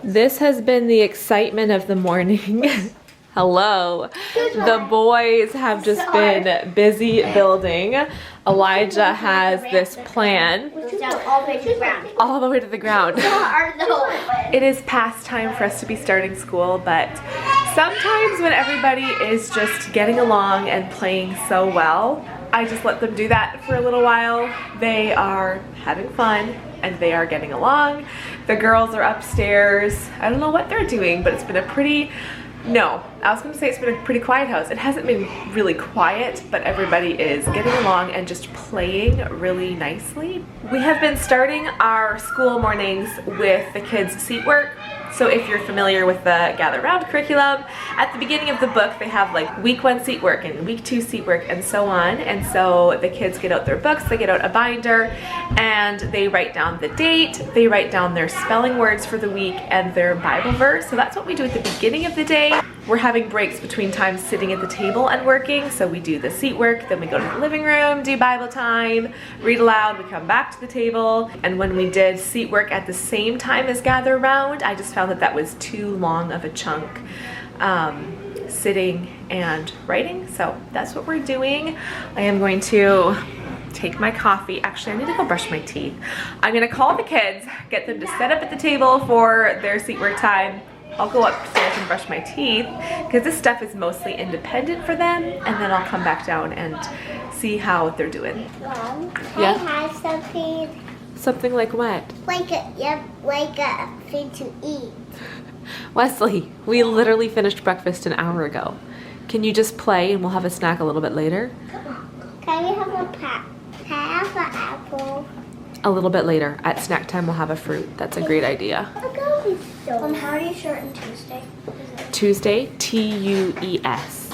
This has been the excitement of the morning. Hello. The boys have just been busy building. Elijah has this plan. All the way to the ground. All the way to the ground. It It is past time for us to be starting school, but sometimes when everybody is just getting along and playing so well, I just let them do that for a little while. They are having fun and they are getting along. The girls are upstairs. I don't know what they're doing, but it's been a pretty, no, I was gonna say it's been a pretty quiet house. It hasn't been really quiet, but everybody is getting along and just playing really nicely. We have been starting our school mornings with the kids' seat work. So if you're familiar with the Gather Round curriculum, at the beginning of the book they have like week 1 seat work and week 2 seat work and so on. And so the kids get out their books, they get out a binder, and they write down the date, they write down their spelling words for the week and their Bible verse. So that's what we do at the beginning of the day. We're having breaks between times sitting at the table and working. So we do the seat work, then we go to the living room, do Bible time, read aloud, we come back to the table. And when we did seat work at the same time as Gather Round, I just found that that was too long of a chunk sitting and writing. So that's what we're doing. I am going to take my coffee. Actually, I need to go brush my teeth. I'm gonna call the kids, get them to set up at the table for their seat work time. I'll go upstairs and brush my teeth because this stuff is mostly independent for them, and then I'll come back down and see how they're doing. Mom, Yeah? I have something Something like what? like a thing to eat. Wesley, we literally finished breakfast an hour ago. Can you just play and we'll have a snack a little bit later? Can we have can I have an apple? A little bit later. At snack time we'll have a fruit. That's a great idea. How do you shorten Tuesday? Tuesday, T-U-E-S.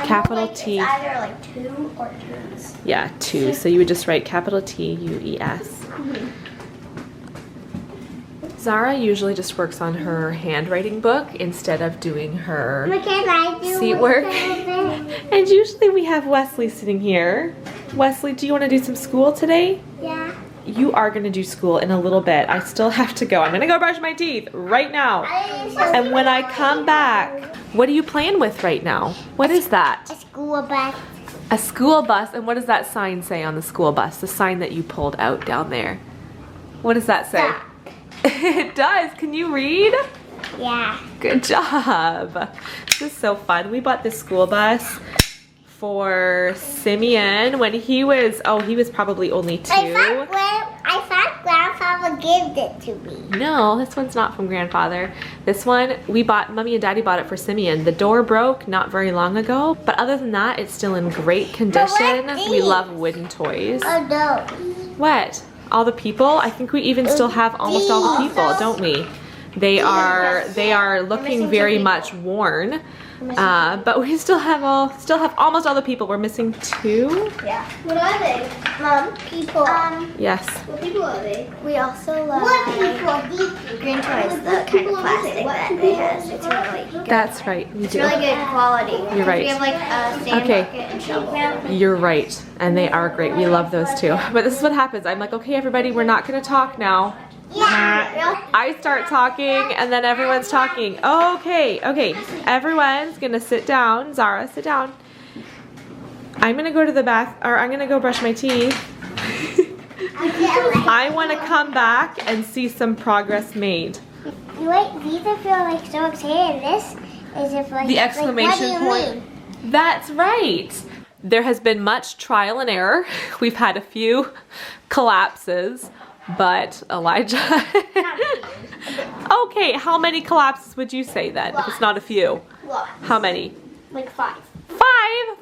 Capital T. It's either like 2 or 2s. Yeah, 2. So you would just write capital T-U-E-S. Zara usually just works on her handwriting book instead of doing her seat work. And usually we have Wesley sitting here. Wesley, do you want to do some school today? Yeah. You are going to do school in a little bit. I still have to go. I'm going to go brush my teeth right now. And when I come back, what are you playing with right now? What is that? A school bus. A school bus. And what does that sign say on the school bus? The sign that you pulled out down there. What does that say? Stop. It does. Can you read? Yeah. Good job. This is so fun. We bought this school bus for Simeon when he was, he was probably only 2. I thought Grandfather gave it to me. No, this one's not from Grandfather. This one, Mommy and Daddy bought it for Simeon. The door broke not very long ago, but other than that, it's still in great condition. We love wooden toys. Oh no. What? All the people? I think we even still have almost all the people, don't we? They are looking very much worn, but we still have almost all the people. We're missing 2. Yeah. What are they? Mom, people. Yes. What people are they? We also love green toys, the kind of plastic that they have. It's really good. That's right. We It's do. really good quality. You're right. We have like a sand Okay. bucket and shovel. You're right, and they are great. We love those too. But this is what happens. I'm like, okay, everybody, we're not gonna talk now. Yeah. I start talking, and then everyone's talking. Okay, everyone's gonna sit down. Zara, sit down. I'm gonna go to the I'm gonna go brush my teeth. I want to come back and see some progress made. Wait, these are feel like so excited. This is if like The exclamation point. That's right. There has been much trial and error. We've had a few collapses, but Elijah. Okay, how many collapses would you say then? If it's not a few. Lots. How many? Like 5. 5?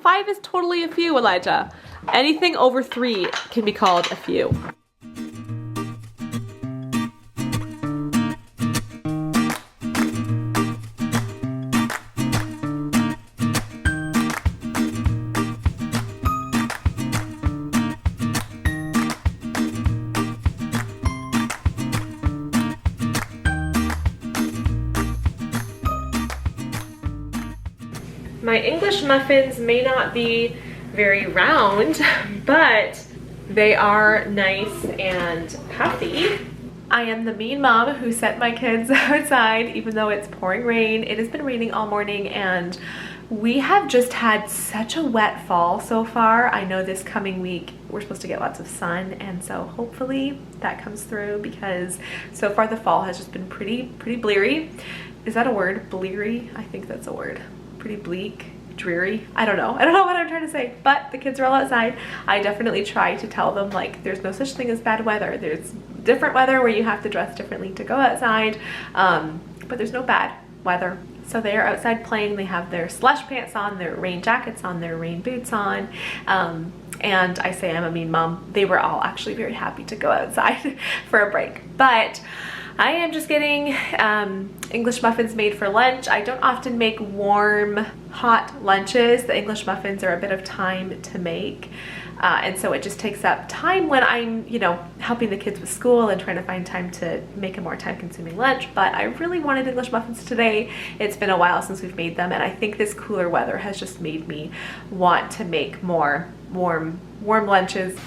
5 is totally a few, Elijah. Anything over 3 can be called a few. My English muffins may not be very round, but they are nice and puffy. I am the mean mom who sent my kids outside even though it's pouring rain. It has been raining all morning and we have just had such a wet fall so far. I know this coming week we're supposed to get lots of sun, and so hopefully that comes through because so far the fall has just been pretty bleary. Is that a word? Bleary? I think that's a word. Pretty bleak. Dreary. I don't know what I'm trying to say, but the kids are all outside. I definitely try to tell them like there's no such thing as bad weather. There's different weather where you have to dress differently to go outside, but there's no bad weather. So they are outside playing. They have their slush pants on, their rain jackets on, their rain boots on, and I say I'm a mean mom. They were all actually very happy to go outside for a break, but I am just getting English muffins made for lunch. I don't often make warm, hot lunches. The English muffins are a bit of time to make. And so it just takes up time when I'm, you know, helping the kids with school and trying to find time to make a more time-consuming lunch. But I really wanted English muffins today. It's been a while since we've made them, and I think this cooler weather has just made me want to make more warm lunches.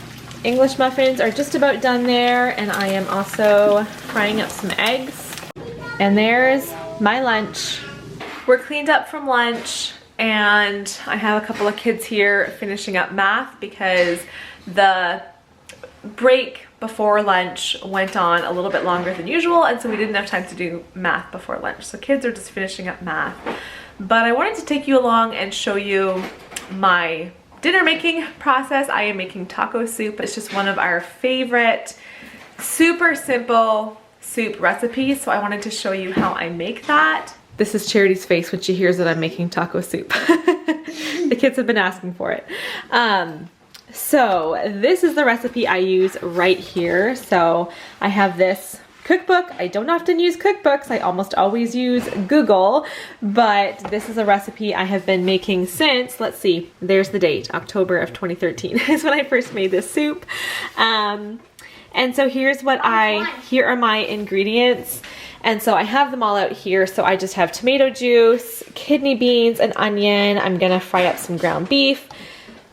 English muffins are just about done there, and I am also frying up some eggs. And there's my lunch. We're cleaned up from lunch, and I have a couple of kids here finishing up math because the break before lunch went on a little bit longer than usual, and so we didn't have time to do math before lunch. So kids are just finishing up math. But I wanted to take you along and show you my dinner making process. I am making taco soup. It's just one of our favorite super simple soup recipes, so I wanted to show you how I make that. This is Charity's face when she hears that I'm making taco soup. The kids have been asking for it. So this is the recipe I use right here. So I have this cookbook. I don't often use cookbooks. I almost always use Google, but this is a recipe I have been making since, let's see, there's the date, October of 2013 is when I first made this soup. And so here are my ingredients. And so I have them all out here. So I just have tomato juice, kidney beans, an onion. I'm gonna fry up some ground beef,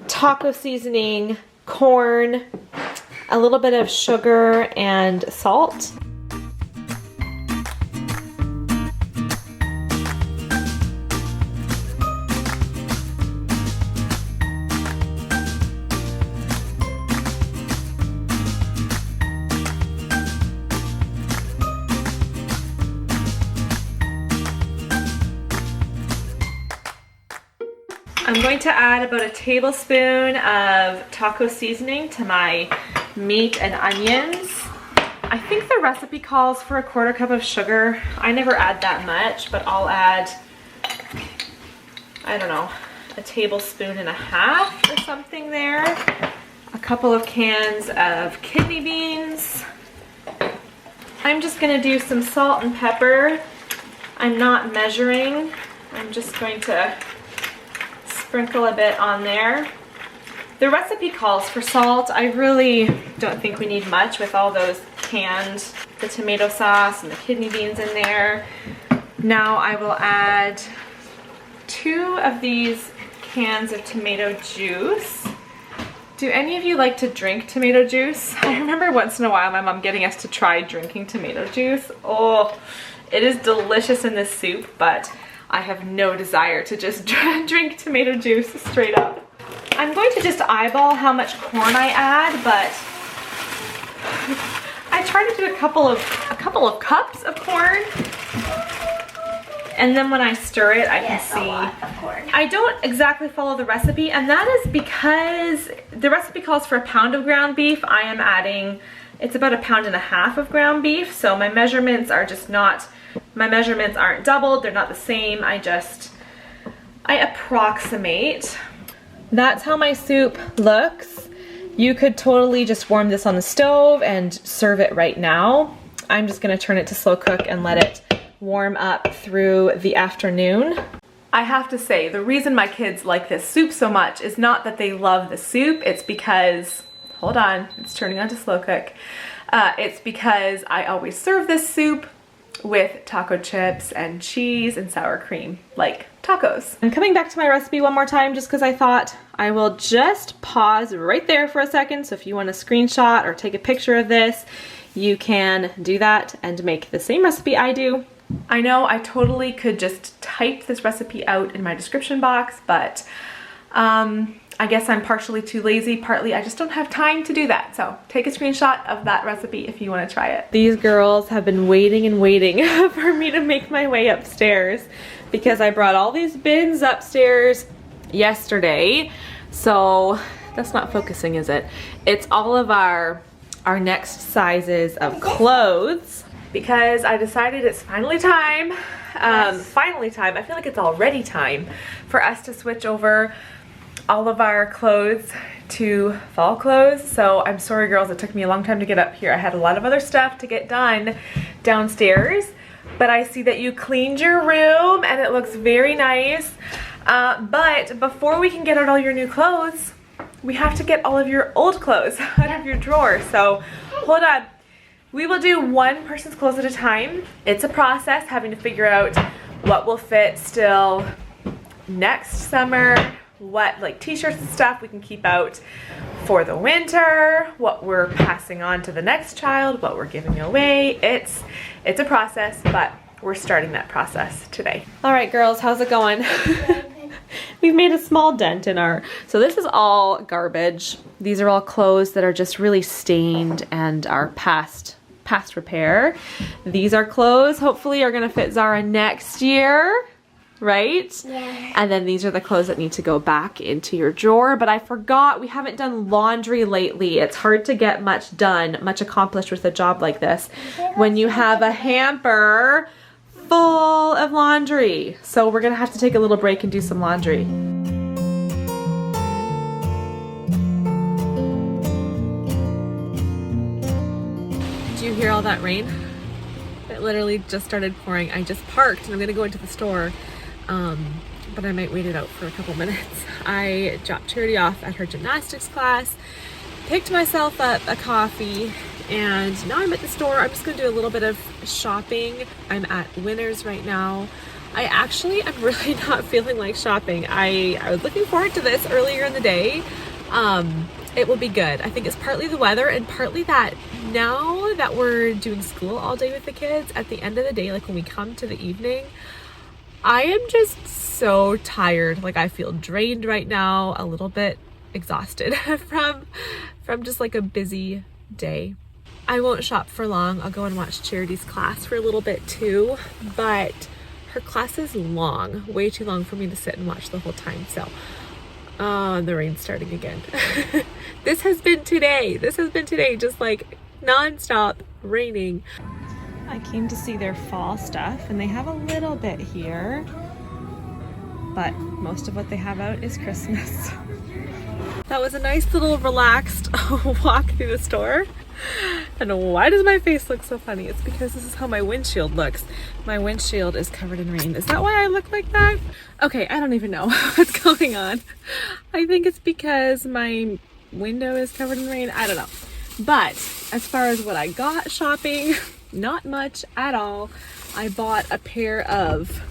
taco seasoning, corn, a little bit of sugar and salt. I'm going to add about a tablespoon of taco seasoning to my meat and onions. I think the recipe calls for a 1/4 cup of sugar. I never add that much, but I'll add, I don't know, a tablespoon and a half or something there. A couple of cans of kidney beans. I'm just gonna do some salt and pepper. I'm not measuring. I'm just going to sprinkle a bit on there. The recipe calls for salt. I really don't think we need much with all those canned, the tomato sauce and the kidney beans in there. Now I will add 2 of these cans of tomato juice. Do any of you like to drink tomato juice? I remember once in a while my mom getting us to try drinking tomato juice. Oh, it is delicious in this soup, but I have no desire to just drink tomato juice straight up. I'm going to just eyeball how much corn I add, but I try to do a couple of cups of corn, and then when I stir it, I can see. I don't exactly follow the recipe, and that is because the recipe calls for a pound of ground beef. I am adding, it's about 1.5 pounds of ground beef, so my measurements are just not. My measurements aren't doubled, they're not the same. I approximate. That's how my soup looks. You could totally just warm this on the stove and serve it right now. I'm just gonna turn it to slow cook and let it warm up through the afternoon. I have to say, the reason my kids like this soup so much is not that they love the soup, it's because, hold on, it's turning on to slow cook. It's because I always serve this soup with taco chips and cheese and sour cream, like tacos. I'm coming back to my recipe one more time just because I thought I will just pause right there for a second. So if you want to screenshot or take a picture of this, you can do that and make the same recipe I do. I know I totally could just type this recipe out in my description box, but I guess I'm partially too lazy, partly I just don't have time to do that. So take a screenshot of that recipe if you want to try it. These girls have been waiting and waiting for me to make my way upstairs because I brought all these bins upstairs yesterday. So that's not focusing, is it? It's all of our next sizes of clothes because I decided it's finally time. Finally time. I feel like it's already time for us to switch over all of our clothes to fall clothes. So I'm sorry girls, it took me a long time to get up here. I had a lot of other stuff to get done downstairs, but I see that you cleaned your room and it looks very nice. But before we can get out all your new clothes, we have to get all of your old clothes out of your drawer. So hold on. We will do one person's clothes at a time. It's a process having to figure out what will fit still next summer, what like t-shirts and stuff we can keep out for the winter, what we're passing on to the next child, what we're giving away. It's a process, but we're starting that process today. All right, girls, how's it going? We've made a small dent in our, so this is all garbage. These are all clothes that are just really stained and are past repair. These are clothes hopefully are gonna fit Zara next year, right? Yeah. And then these are the clothes that need to go back into your drawer. But I forgot, we haven't done laundry lately. It's hard to get much done, much accomplished with a job like this when you have a hamper full of laundry. So we're gonna have to take a little break and do some laundry. Do you hear all that rain? It literally just started pouring. I just parked and I'm gonna go into the store, but I might wait it out for a couple minutes. I dropped Charity off at her gymnastics class, picked myself up a coffee, and now I'm at the store. I'm just gonna do a little bit of shopping. I'm at Winners right now. I'm really not feeling like shopping. I was looking forward to this earlier in the day. It will be good. I think it's partly the weather and partly that now that we're doing school all day with the kids, at the end of the day, like when we come to the evening, I am just so tired. Like I feel drained right now, a little bit exhausted from just like a busy day. I won't shop for long. I'll go and watch Charity's class for a little bit too, but her class is long, way too long for me to sit and watch the whole time. So the rain's starting again. This has been today, just like non-stop raining. I came to see their fall stuff and they have a little bit here, but most of what they have out is Christmas. That was a nice little relaxed walk through the store. And why does my face look so funny? It's because this is how my windshield looks. My windshield is covered in rain. Is that why I look like that? Okay, I don't even know what's going on. I think it's because my window is covered in rain. I don't know. But as far as what I got shopping, not much at all. I bought a pair of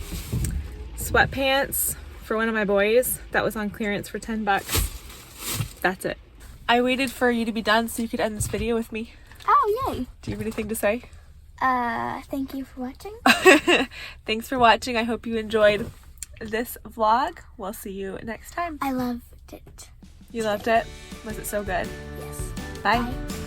sweatpants for one of my boys that was on clearance for 10 bucks. That's it. I waited for you to be done so you could end this video with me. Oh, yay. Do you have anything to say? Thank you for watching. Thanks for watching. I hope you enjoyed this vlog. We'll see you next time. I loved it. You loved it? Was it so good? Yes. Bye. Bye.